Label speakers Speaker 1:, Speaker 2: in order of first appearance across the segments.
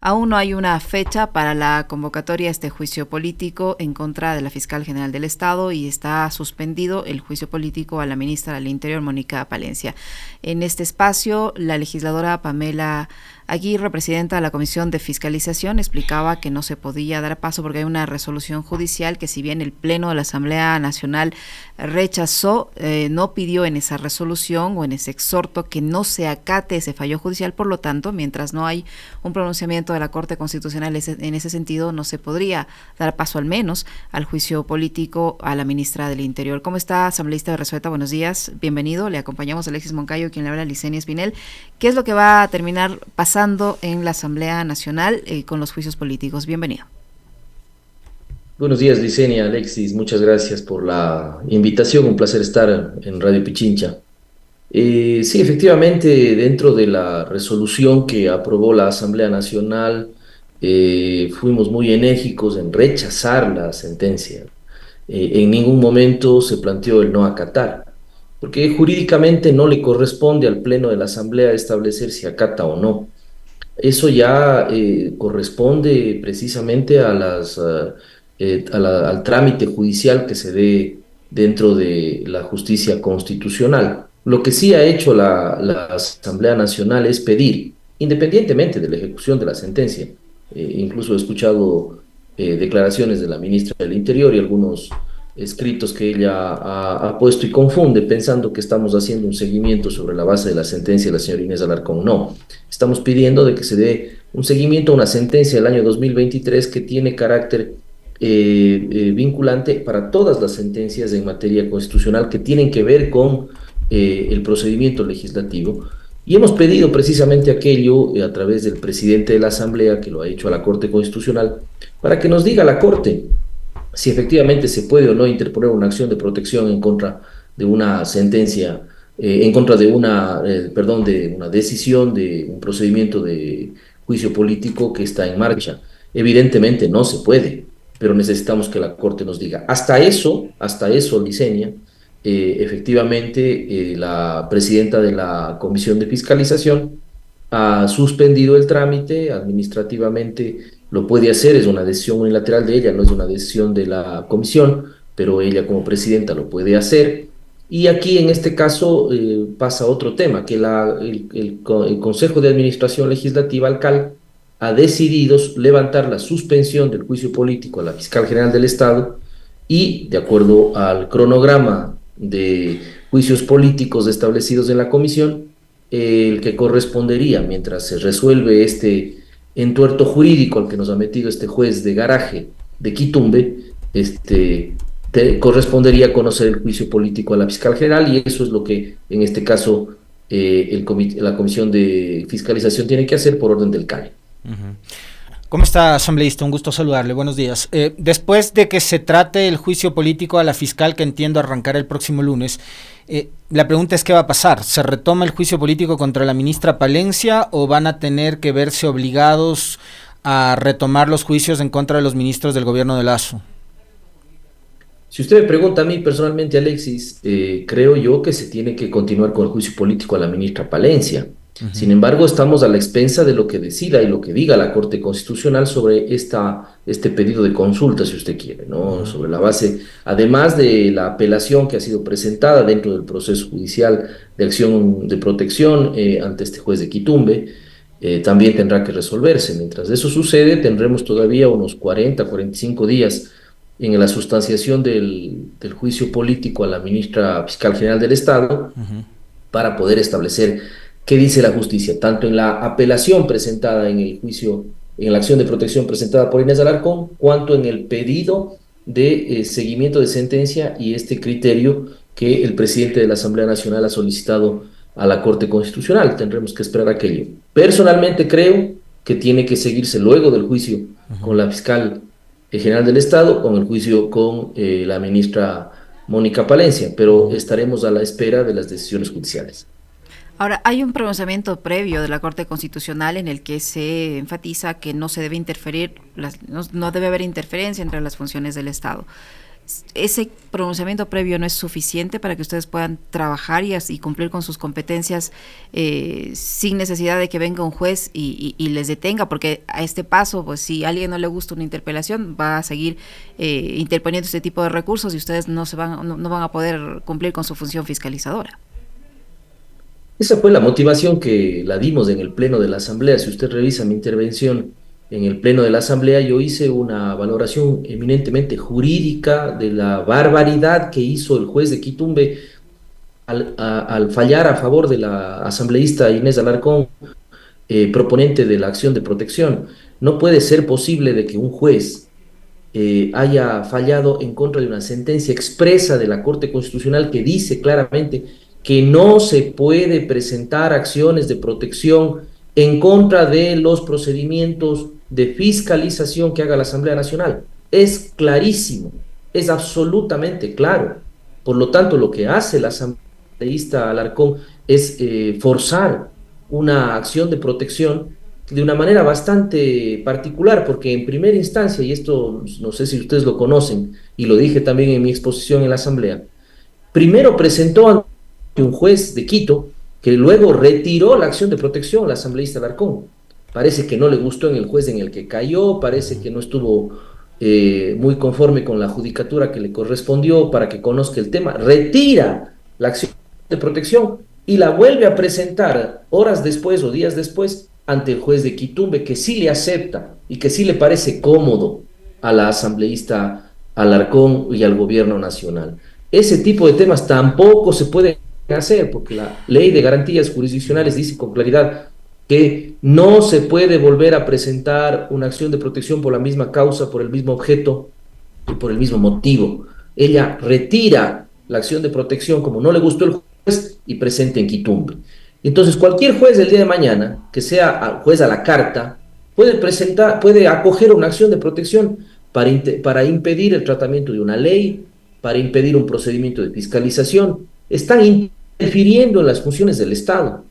Speaker 1: aún no hay una fecha para la convocatoria a este juicio político en contra de la fiscal general del Estado y está suspendido el juicio político a la ministra del Interior, Mónica Palencia. En este espacio, la legisladora Pamela Aguirre, presidenta de la Comisión de Fiscalización, explicaba que no se podía dar paso porque hay una resolución judicial que, si bien el Pleno de la Asamblea Nacional rechazó, no pidió en esa resolución o en ese exhorto que no se acate ese fallo judicial. Por lo tanto, mientras no hay un pronunciamiento de la Corte Constitucional en ese sentido, no se podría dar paso al menos al juicio político a la ministra del Interior. ¿Cómo está, asambleísta de Resueta? Buenos días, bienvenido. Le acompañamos a Alexis Moncayo, quien le habla, Licenia Espinel. ¿Qué es lo que va a terminar pasando en la Asamblea Nacional con los juicios políticos? Bienvenido.
Speaker 2: Buenos días, Licenia, Alexis, muchas gracias por la invitación, un placer estar en Radio Pichincha. Sí, efectivamente, dentro de la resolución que aprobó la Asamblea Nacional, fuimos muy enérgicos en rechazar la sentencia. En ningún momento se planteó el no acatar, porque jurídicamente no le corresponde al Pleno de la Asamblea establecer si acata o no. Eso ya corresponde precisamente a al trámite judicial que se dé dentro de la justicia constitucional. Lo que sí ha hecho la Asamblea Nacional es pedir, independientemente de la ejecución de la sentencia, incluso he escuchado declaraciones de la ministra del Interior y algunos escritos que ella ha puesto y confunde pensando que estamos haciendo un seguimiento sobre la base de la sentencia de la señora Inés Alarcón. No, estamos pidiendo de que se dé un seguimiento a una sentencia del año 2023 que tiene carácter vinculante para todas las sentencias en materia constitucional que tienen que ver con el procedimiento legislativo. Y hemos pedido precisamente aquello a través del presidente de la Asamblea, que lo ha hecho a la Corte Constitucional, para que nos diga la Corte si efectivamente se puede o no interponer una acción de protección en contra de una sentencia, en contra de perdón, de una decisión, de un procedimiento de juicio político que está en marcha. Evidentemente no se puede, pero necesitamos que la Corte nos diga. Hasta eso, Licenia, efectivamente, la presidenta de la Comisión de Fiscalización ha suspendido el trámite administrativamente, lo puede hacer, es una decisión unilateral de ella, no es una decisión de la comisión, pero ella como presidenta lo puede hacer. Y aquí en este caso pasa otro tema, que el Consejo de Administración Legislativa, el CAL, ha decidido levantar la suspensión del juicio político a la fiscal general del Estado y, de acuerdo al cronograma de juicios políticos establecidos en la comisión, el que correspondería mientras se resuelve este entuerto jurídico al que nos ha metido este juez de garaje de Quitumbe, correspondería conocer el juicio político a la fiscal general, y eso es lo que en este caso la Comisión de Fiscalización tiene que hacer por orden del CAE.
Speaker 3: Uh-huh. ¿Cómo está, asambleísta? Un gusto saludarle. Buenos días. Después de que se trate el juicio político a la fiscal, que entiendo arrancará el próximo lunes, la pregunta es: ¿qué va a pasar? ¿Se retoma el juicio político contra la ministra Palencia o van a tener que verse obligados a retomar los juicios en contra de los ministros del gobierno de Lasso?
Speaker 2: Si usted me pregunta a mí personalmente, Alexis, creo yo que se tiene que continuar con el juicio político a la ministra Palencia. Uh-huh. Sin embargo, estamos a la expensa de lo que decida y lo que diga la Corte Constitucional sobre este pedido de consulta, si usted quiere, ¿no? Uh-huh. Sobre la base, además de la apelación que ha sido presentada dentro del proceso judicial de acción de protección ante este juez de Quitumbe, también tendrá que resolverse. Mientras eso sucede, tendremos todavía unos 45 días en la sustanciación del juicio político a la ministra fiscal general del Estado, uh-huh, para poder establecer qué dice la justicia, tanto en la apelación presentada en el juicio, en la acción de protección presentada por Inés Alarcón, cuanto en el pedido de seguimiento de sentencia y este criterio que el presidente de la Asamblea Nacional ha solicitado a la Corte Constitucional. Tendremos que esperar aquello. Personalmente creo que tiene que seguirse luego del juicio uh-huh con la fiscal general del Estado, con el juicio con la ministra Mónica Palencia, pero estaremos a la espera de las decisiones judiciales.
Speaker 1: Ahora, hay un pronunciamiento previo de la Corte Constitucional en el que se enfatiza que no se debe interferir, no debe haber interferencia entre las funciones del Estado. ¿ese pronunciamiento previo no es suficiente para que ustedes puedan trabajar y cumplir con sus competencias sin necesidad de que venga un juez y les detenga? Porque a este paso, pues si a alguien no le gusta una interpelación, va a seguir interponiendo este tipo de recursos y ustedes no van a poder cumplir con su función fiscalizadora.
Speaker 2: Esa fue la motivación que la dimos en el Pleno de la Asamblea. Si usted revisa mi intervención en el Pleno de la Asamblea, yo hice una valoración eminentemente jurídica de la barbaridad que hizo el juez de Quitumbe al fallar a favor de la asambleísta Inés Alarcón, proponente de la acción de protección. No puede ser posible de que un juez haya fallado en contra de una sentencia expresa de la Corte Constitucional que dice claramente que no se puede presentar acciones de protección en contra de los procedimientos de fiscalización que haga la Asamblea Nacional. Es clarísimo, es absolutamente claro. Por lo tanto, lo que hace la asambleísta Alarcón es forzar una acción de protección de una manera bastante particular, porque en primera instancia, y esto no sé si ustedes lo conocen, y lo dije también en mi exposición en la Asamblea, primero presentó ante un juez de Quito, que luego retiró la acción de protección, la asambleísta Alarcón. Parece que no le gustó en el juez en el que cayó, parece que no estuvo muy conforme con la judicatura que le correspondió para que conozca el tema, retira la acción de protección y la vuelve a presentar horas después o días después ante el juez de Quitumbe, que sí le acepta y que sí le parece cómodo a la asambleísta Alarcón y al gobierno nacional. Ese tipo de temas tampoco se puede hacer, porque la ley de garantías jurisdiccionales dice con claridad que no se puede volver a presentar una acción de protección por la misma causa, por el mismo objeto y por el mismo motivo. Ella retira la acción de protección como no le gustó el juez y presenta en Quitumbe. Entonces, cualquier juez del día de mañana, que sea juez a la carta, puede acoger una acción de protección para impedir el tratamiento de una ley, para impedir un procedimiento de fiscalización. Están interfiriendo en las funciones del Estado.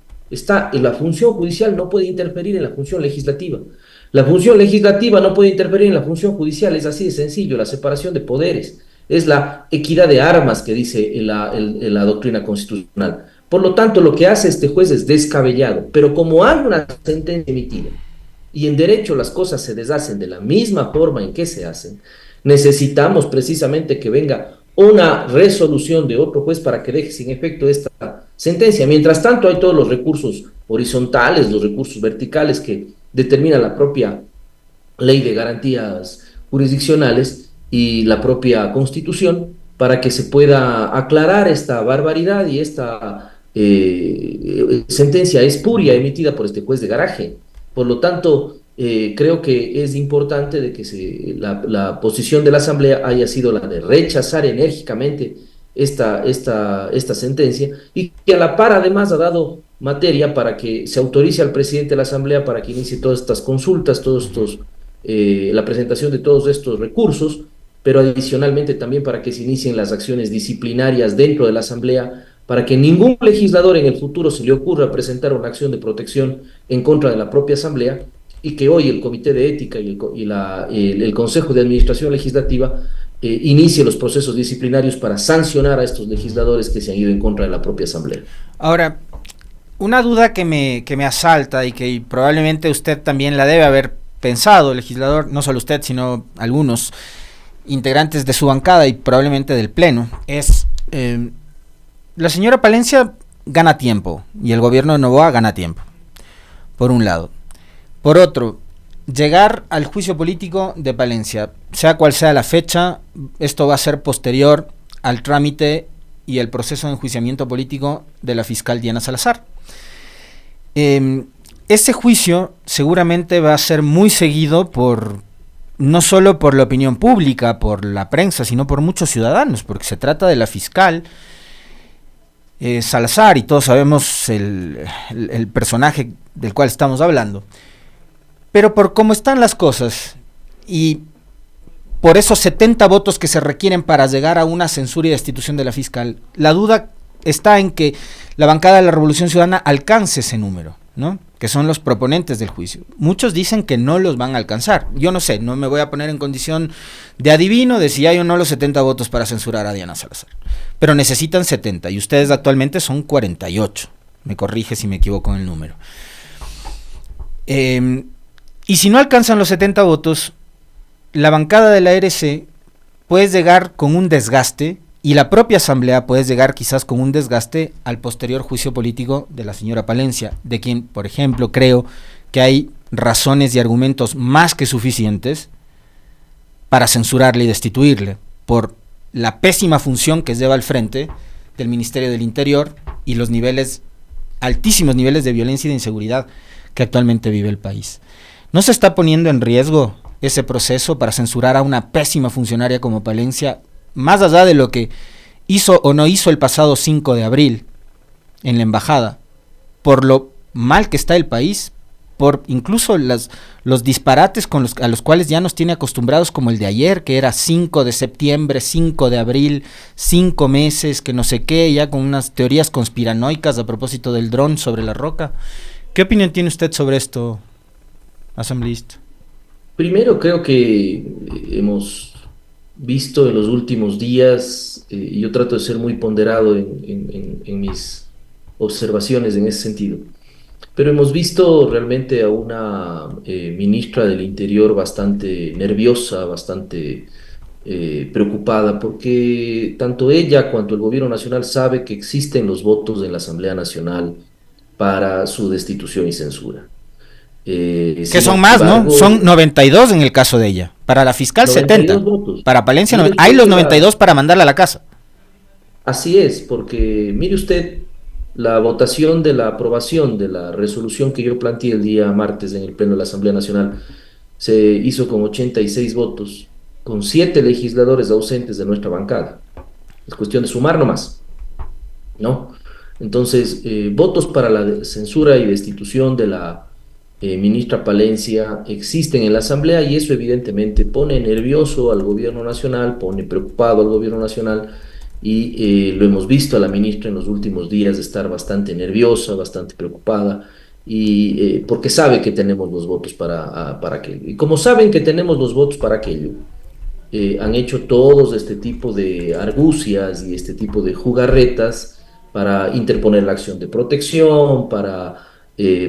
Speaker 2: La función judicial no puede interferir en la función legislativa. La función legislativa no puede interferir en la función judicial, es así de sencillo, la separación de poderes. Es la equidad de armas que dice la doctrina constitucional. Por lo tanto, lo que hace este juez es descabellado, pero como hay una sentencia emitida y en derecho las cosas se deshacen de la misma forma en que se hacen, necesitamos precisamente que venga una resolución de otro juez para que deje sin efecto esta sentencia. Mientras tanto, hay todos los recursos horizontales, los recursos verticales que determina la propia ley de garantías jurisdiccionales y la propia Constitución para que se pueda aclarar esta barbaridad y esta sentencia espuria emitida por este juez de garaje. Por lo tanto, creo que es importante de que la posición de la Asamblea haya sido la de rechazar enérgicamente esta sentencia y que a la par además ha dado materia para que se autorice al presidente de la Asamblea para que inicie todas estas consultas, la presentación de todos estos recursos, pero adicionalmente también para que se inicien las acciones disciplinarias dentro de la Asamblea, para que ningún legislador en el futuro se le ocurra presentar una acción de protección en contra de la propia Asamblea, y que hoy el Comité de Ética y el Consejo de Administración Legislativa inicie los procesos disciplinarios para sancionar a estos legisladores que se han ido en contra de la propia Asamblea.
Speaker 3: Ahora, una duda que me asalta y que probablemente usted también la debe haber pensado, legislador, no solo usted, sino algunos integrantes de su bancada y probablemente del Pleno, es la señora Palencia gana tiempo y el gobierno de Noboa gana tiempo, por un lado. Por otro, llegar al juicio político de Palencia, sea cual sea la fecha, esto va a ser posterior al trámite y el proceso de enjuiciamiento político de la fiscal Diana Salazar. Ese juicio seguramente va a ser muy seguido no solo por la opinión pública, por la prensa, sino por muchos ciudadanos, porque se trata de la fiscal Salazar y todos sabemos el personaje del cual estamos hablando. Pero por cómo están las cosas y por esos 70 votos que se requieren para llegar a una censura y destitución de la fiscal, la duda está en que la bancada de la Revolución Ciudadana alcance ese número, ¿no? que son los proponentes del juicio. Muchos dicen que no los van a alcanzar. Yo no sé, no me voy a poner en condición de adivino de si hay o no los 70 votos para censurar a Diana Salazar. Pero necesitan 70 y ustedes actualmente son 48. Me corrige si me equivoco en el número. Y si no alcanzan los 70 votos, la bancada de la ARC puede llegar con un desgaste, y la propia Asamblea puede llegar quizás con un desgaste al posterior juicio político de la señora Palencia, de quien, por ejemplo, creo que hay razones y argumentos más que suficientes para censurarle y destituirle, por la pésima función que lleva al frente del Ministerio del Interior y los altísimos niveles de violencia y de inseguridad que actualmente vive el país. ¿No se está poniendo en riesgo ese proceso para censurar a una pésima funcionaria como Palencia, más allá de lo que hizo o no hizo el pasado 5 de abril en la embajada, por lo mal que está el país, por incluso los disparates a los cuales ya nos tiene acostumbrados, como el de ayer, que era 5 de septiembre, 5 de abril, 5 meses, que no sé qué, ya con unas teorías conspiranoicas a propósito del dron sobre la roca? ¿Qué opinión tiene usted sobre esto, asambleísta?
Speaker 2: Primero, creo que hemos visto en los últimos días, y yo trato de ser muy ponderado en mis observaciones en ese sentido, pero hemos visto realmente a una ministra del Interior bastante nerviosa, bastante preocupada, porque tanto ella cuanto el gobierno nacional sabe que existen los votos en la Asamblea Nacional para su destitución y censura.
Speaker 3: Que son más,
Speaker 2: embargo,
Speaker 3: ¿no? Son 92 en el caso de ella. Para la fiscal 70.
Speaker 2: Votos.
Speaker 3: Para Palencia hay los 92 para mandarla a la casa.
Speaker 2: Así es, porque mire usted la votación de la aprobación de la resolución que yo planteé el día martes en el Pleno de la Asamblea Nacional se hizo con 86 votos, con 7 legisladores ausentes de nuestra bancada. Es cuestión de sumar nomás, ¿no? Entonces, votos para la censura y destitución de la ministra Palencia existen en la Asamblea, y eso evidentemente pone nervioso al gobierno nacional, pone preocupado al gobierno nacional, y lo hemos visto a la ministra en los últimos días estar bastante nerviosa, bastante preocupada, y porque sabe que tenemos los votos para aquello. Y como saben que tenemos los votos para aquello, han hecho todos este tipo de argucias y este tipo de jugarretas para interponer la acción de protección, para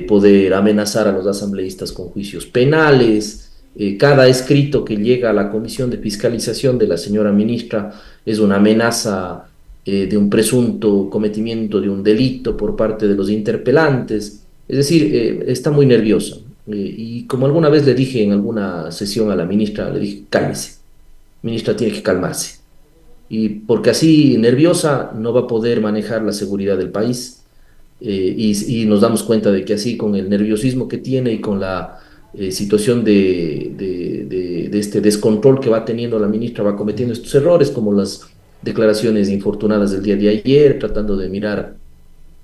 Speaker 2: poder amenazar a los asambleístas con juicios penales. Cada escrito que llega a la comisión de fiscalización de la señora ministra es una amenaza de un presunto cometimiento de un delito por parte de los interpelantes. Es decir, está muy nerviosa. Y como alguna vez le dije en alguna sesión a la ministra, le dije, cálmese, ministra tiene que calmarse. Y porque así nerviosa no va a poder manejar la seguridad del país. Y nos damos cuenta de que así, con el nerviosismo que tiene y con la situación de este descontrol que va teniendo la ministra, va cometiendo estos errores, como las declaraciones infortunadas del día de ayer, tratando de mirar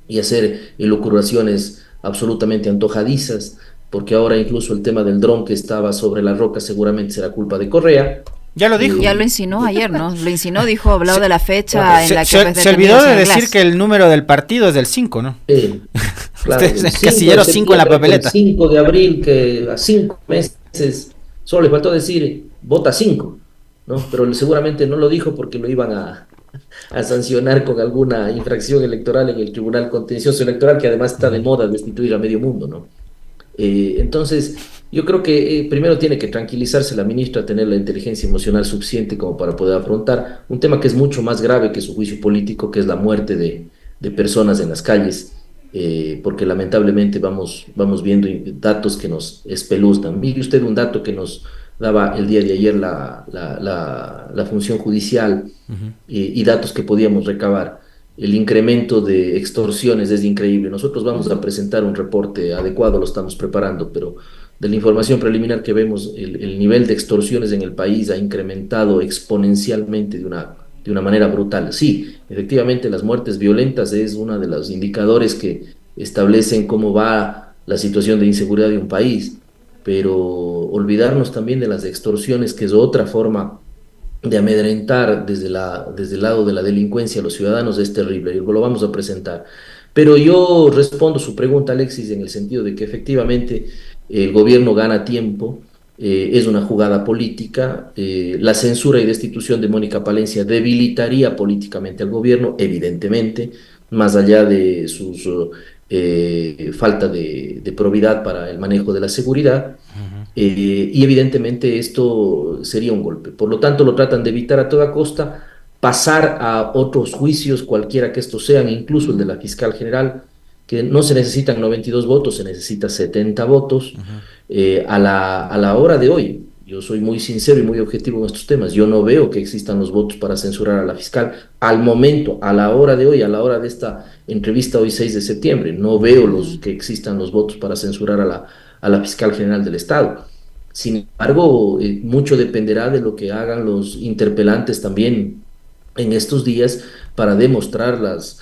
Speaker 2: y hacer elucubraciones absolutamente antojadizas, porque ahora incluso el tema del dron que estaba sobre la roca seguramente será culpa de Correa.
Speaker 3: Ya lo dijo.
Speaker 1: Ya lo insinuó ayer, ¿no? Lo insinuó, dijo, habló de la fecha en la que...
Speaker 3: Se olvidó de decir que el número del partido es del 5, ¿no?
Speaker 2: Claro,
Speaker 3: el casillero 5 en la papeleta.
Speaker 2: El 5 de abril, que a 5 meses, solo le faltó decir, vota 5, ¿no? Pero seguramente no lo dijo porque lo iban a sancionar con alguna infracción electoral en el Tribunal Contencioso Electoral, que además está de moda destituir a medio mundo, ¿no? Entonces, yo creo que primero tiene que tranquilizarse la ministra, tener la inteligencia emocional suficiente como para poder afrontar un tema que es mucho más grave que su juicio político, que es la muerte de personas en las calles, porque lamentablemente vamos viendo datos que nos espeluznan. Mire usted un dato que nos daba el día de ayer la función judicial, y datos que podíamos recabar. El incremento de extorsiones es increíble. Nosotros vamos a presentar un reporte adecuado, lo estamos preparando, pero de la información preliminar que vemos, el nivel de extorsiones en el país ha incrementado exponencialmente de una manera brutal. Sí, efectivamente, las muertes violentas es uno de los indicadores que establecen cómo va la situación de inseguridad de un país, pero olvidarnos también de las extorsiones, que es otra forma de amedrentar desde el lado de la delincuencia a los ciudadanos, es terrible, y lo vamos a presentar. Pero yo respondo su pregunta, Alexis, en el sentido de que efectivamente el gobierno gana tiempo, es una jugada política, la censura y destitución de Mónica Palencia debilitaría políticamente al gobierno, evidentemente, más allá de sus falta de probidad para el manejo de la seguridad. Y evidentemente esto sería un golpe. Por lo tanto, lo tratan de evitar a toda costa, pasar a otros juicios, cualquiera que estos sean, incluso el de la fiscal general, que no se necesitan 92 votos, se necesita 70 votos. A la hora de hoy, yo soy muy sincero y muy objetivo en estos temas, yo no veo que existan los votos para censurar a la fiscal. Al momento, a la hora de hoy, a la hora de esta entrevista hoy 6 de septiembre, no veo que existan los votos para censurar a la fiscal general del Estado. Sin embargo, mucho dependerá de lo que hagan los interpelantes también en estos días para demostrar las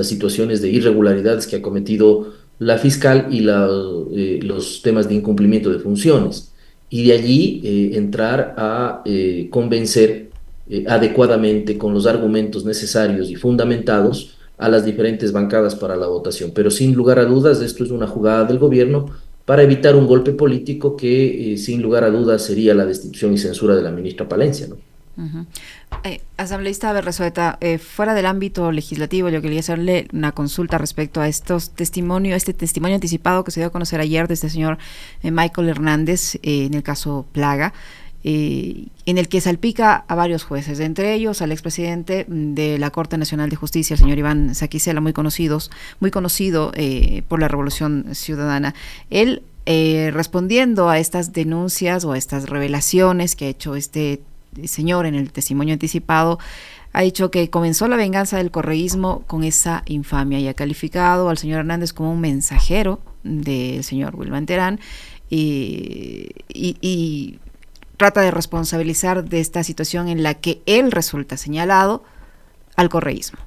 Speaker 2: situaciones de irregularidades que ha cometido la fiscal y los temas de incumplimiento de funciones. Y de allí entrar a convencer adecuadamente con los argumentos necesarios y fundamentados a las diferentes bancadas para la votación. Pero sin lugar a dudas, esto es una jugada del gobierno para evitar un golpe político que, sin lugar a dudas, sería la destitución y censura de la ministra Palencia, ¿no?
Speaker 1: Uh-huh. Asambleísta Berresueta, fuera del ámbito legislativo, yo quería hacerle una consulta respecto a este testimonio anticipado que se dio a conocer ayer de este señor Michael Hernández en el caso Plaga, en el que salpica a varios jueces, entre ellos al expresidente de la Corte Nacional de Justicia, el señor Iván Saquicela, muy conocido por la Revolución Ciudadana. Él, respondiendo a estas denuncias o a estas revelaciones que ha hecho este señor en el testimonio anticipado, ha dicho que comenzó la venganza del correísmo con esa infamia y ha calificado al señor Hernández como un mensajero del señor Wilman Terán y trata de responsabilizar de esta situación en la que él resulta señalado al correísmo.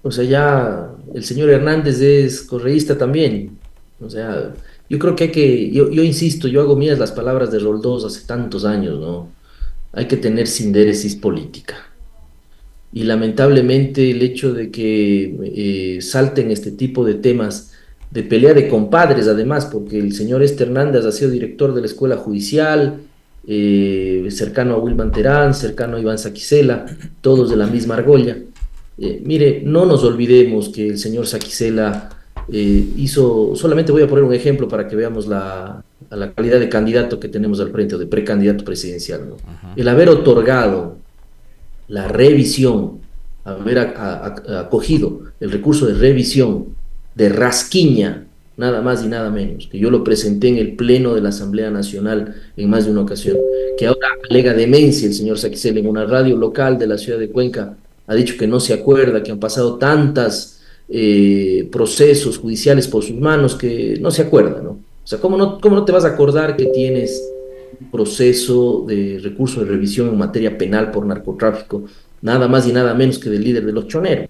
Speaker 2: O sea, ya el señor Hernández es correísta también. O sea, yo creo que yo insisto, yo hago mías las palabras de Roldós hace tantos años, ¿no? Hay que tener sindéresis política. Y lamentablemente el hecho de que salten este tipo de temas de pelea de compadres, además, porque el señor Hernández ha sido director de la Escuela Judicial, cercano a Wilman Terán, cercano a Iván Saquicela, todos de la misma argolla. Mire, no nos olvidemos que el señor Saquicela solamente voy a poner un ejemplo para que veamos a la calidad de candidato que tenemos al frente, o de precandidato presidencial, ¿no? Uh-huh. El haber otorgado la revisión, haber acogido el recurso de revisión de Rasquiña, nada más y nada menos, que yo lo presenté en el Pleno de la Asamblea Nacional en más de una ocasión, que ahora alega demencia el señor Saquicela en una radio local de la ciudad de Cuenca, ha dicho que no se acuerda, que han pasado tantas procesos judiciales por sus manos que no se acuerda, ¿no? O sea, ¿cómo no te vas a acordar que tienes un proceso de recurso de revisión en materia penal por narcotráfico, nada más y nada menos que del líder de los choneros?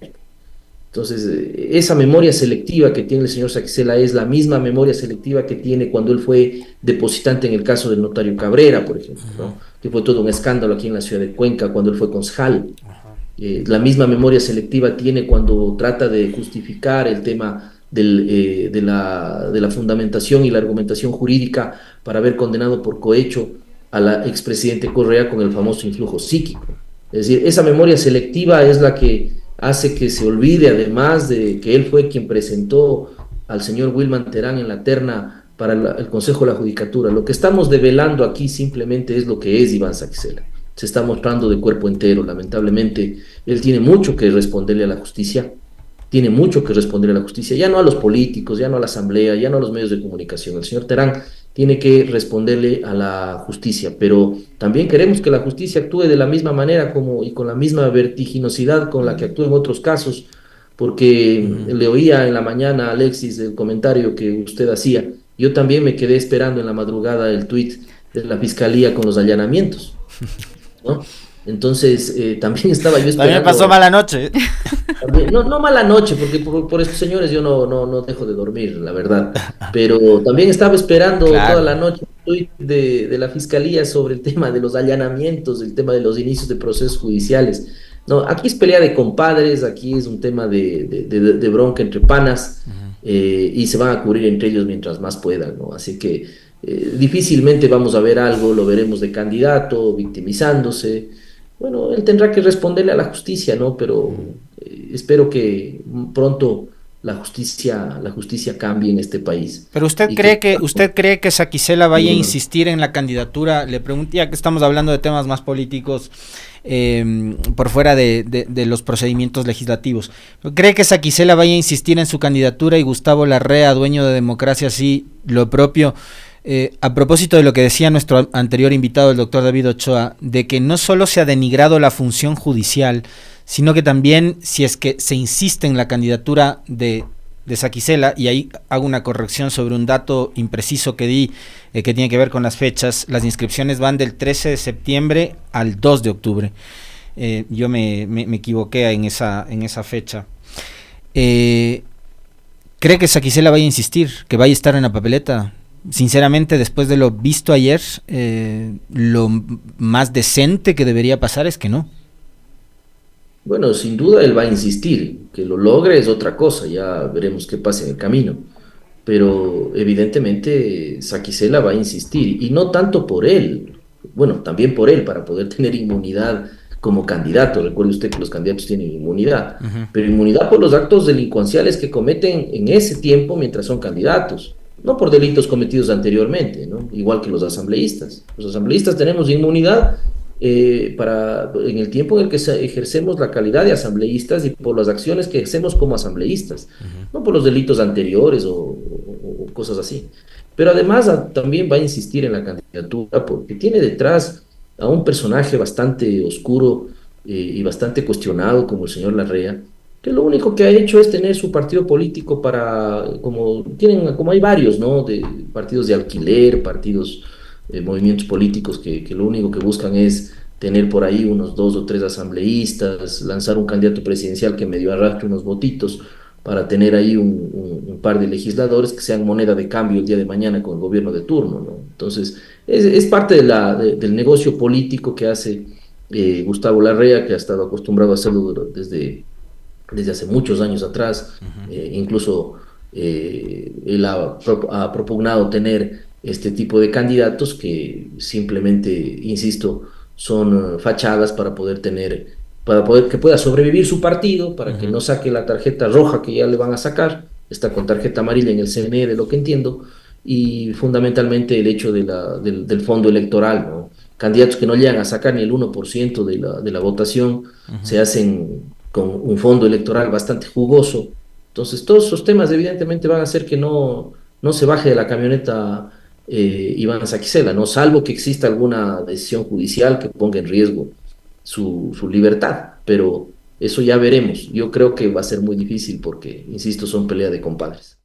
Speaker 2: Entonces, esa memoria selectiva que tiene el señor Saquicela es la misma memoria selectiva que tiene cuando él fue depositante en el caso del notario Cabrera, por ejemplo, ¿no? Que fue todo un escándalo aquí en la ciudad de Cuenca cuando él fue concejal. La misma memoria selectiva tiene cuando trata de justificar el tema de la fundamentación y la argumentación jurídica para haber condenado por cohecho a la expresidente Correa con el famoso influjo psíquico. Es decir, esa memoria selectiva es la que hace que se olvide, además de que él fue quien presentó al señor Wilman Terán en la terna para el Consejo de la Judicatura. Lo que estamos develando aquí simplemente es lo que es Iván Saquicela. Se está mostrando de cuerpo entero, lamentablemente. Él tiene mucho que responderle a la justicia, ya no a los políticos, ya no a la asamblea, ya no a los medios de comunicación. El señor Terán tiene que responderle a la justicia, pero también queremos que la justicia actúe de la misma manera y con la misma vertiginosidad con la que actúa en otros casos, porque le oía en la mañana a Alexis el comentario que usted hacía. Yo también me quedé esperando en la madrugada el tuit de la fiscalía con los allanamientos, ¿no? Entonces, también estaba yo esperando.
Speaker 3: También pasó mala noche.
Speaker 2: También, no mala noche, porque por estos señores yo no dejo de dormir, la verdad. Pero también estaba esperando toda la noche un tuit de la fiscalía sobre el tema de los allanamientos, el tema de los inicios de procesos judiciales. No, aquí es pelea de compadres, aquí es un tema de bronca entre panas, y se van a cubrir entre ellos mientras más puedan, ¿no? Así que difícilmente vamos a ver algo, lo veremos de candidato, victimizándose. Bueno, él tendrá que responderle a la justicia, ¿no? Pero espero que pronto la justicia cambie en este país.
Speaker 3: Pero
Speaker 2: Y que,
Speaker 3: usted cree que Saquicela vaya a
Speaker 2: dígame.
Speaker 3: insistir en la candidatura. Le pregunto, ya que estamos hablando de temas más políticos, por fuera de los procedimientos legislativos. ¿Cree que Saquicela vaya a insistir en su candidatura y Gustavo Larrea, dueño de Democracia, sí, lo propio? A propósito de lo que decía nuestro anterior invitado, el doctor David Ochoa, de que no solo se ha denigrado la función judicial, sino que también, si es que se insiste en la candidatura de Saquicela, y ahí hago una corrección sobre un dato impreciso que di, que tiene que ver con las fechas. Las inscripciones van del 13 de septiembre al 2 de octubre. Yo me equivoqué en esa fecha. ¿Cree que Saquicela vaya a insistir, que vaya a estar en la papeleta? Sinceramente, después de lo visto ayer, lo más decente que debería pasar es que no.
Speaker 2: Bueno, sin duda él va a insistir, que lo logre es otra cosa, ya veremos qué pasa en el camino. Pero evidentemente Saquicela va a insistir, y no tanto por él, bueno, también por él, para poder tener inmunidad como candidato. Recuerde usted que los candidatos tienen inmunidad,
Speaker 3: Uh-huh.
Speaker 2: pero inmunidad por los actos delincuenciales que cometen en ese tiempo mientras son candidatos, no por delitos cometidos anteriormente, ¿no? Igual que los asambleístas. Los asambleístas tenemos inmunidad en el tiempo en el que ejercemos la calidad de asambleístas y por las acciones que hacemos como asambleístas,
Speaker 3: Uh-huh.
Speaker 2: no por los delitos anteriores o cosas así. Pero además también va a insistir en la candidatura porque tiene detrás a un personaje bastante oscuro y bastante cuestionado como el señor Larrea, que lo único que ha hecho es tener su partido político como hay varios, ¿no? De partidos de alquiler, partidos, movimientos políticos que lo único que buscan es tener por ahí unos dos o tres asambleístas, lanzar un candidato presidencial que medio arrastre unos votitos para tener ahí un par de legisladores que sean moneda de cambio el día de mañana con el gobierno de turno, ¿no? Entonces, es parte del negocio político que hace Gustavo Larrea, que ha estado acostumbrado a hacerlo desde hace muchos años atrás.
Speaker 3: Uh-huh.
Speaker 2: Incluso él ha propugnado tener este tipo de candidatos que simplemente, insisto, son fachadas para poder que pueda sobrevivir su partido, para que
Speaker 3: Uh-huh.
Speaker 2: no saque la tarjeta roja que ya le van a sacar, está con tarjeta amarilla en el CNE, de lo que entiendo, y fundamentalmente el hecho del fondo electoral, ¿no? Candidatos que no llegan a sacar ni el 1% de la votación,
Speaker 3: Uh-huh.
Speaker 2: se hacen con un fondo electoral bastante jugoso. Entonces, todos esos temas evidentemente van a hacer que no se baje de la camioneta Iván Saquicela, ¿no? Salvo que exista alguna decisión judicial que ponga en riesgo su libertad, pero eso ya veremos. Yo creo que va a ser muy difícil porque, insisto, son pelea de compadres.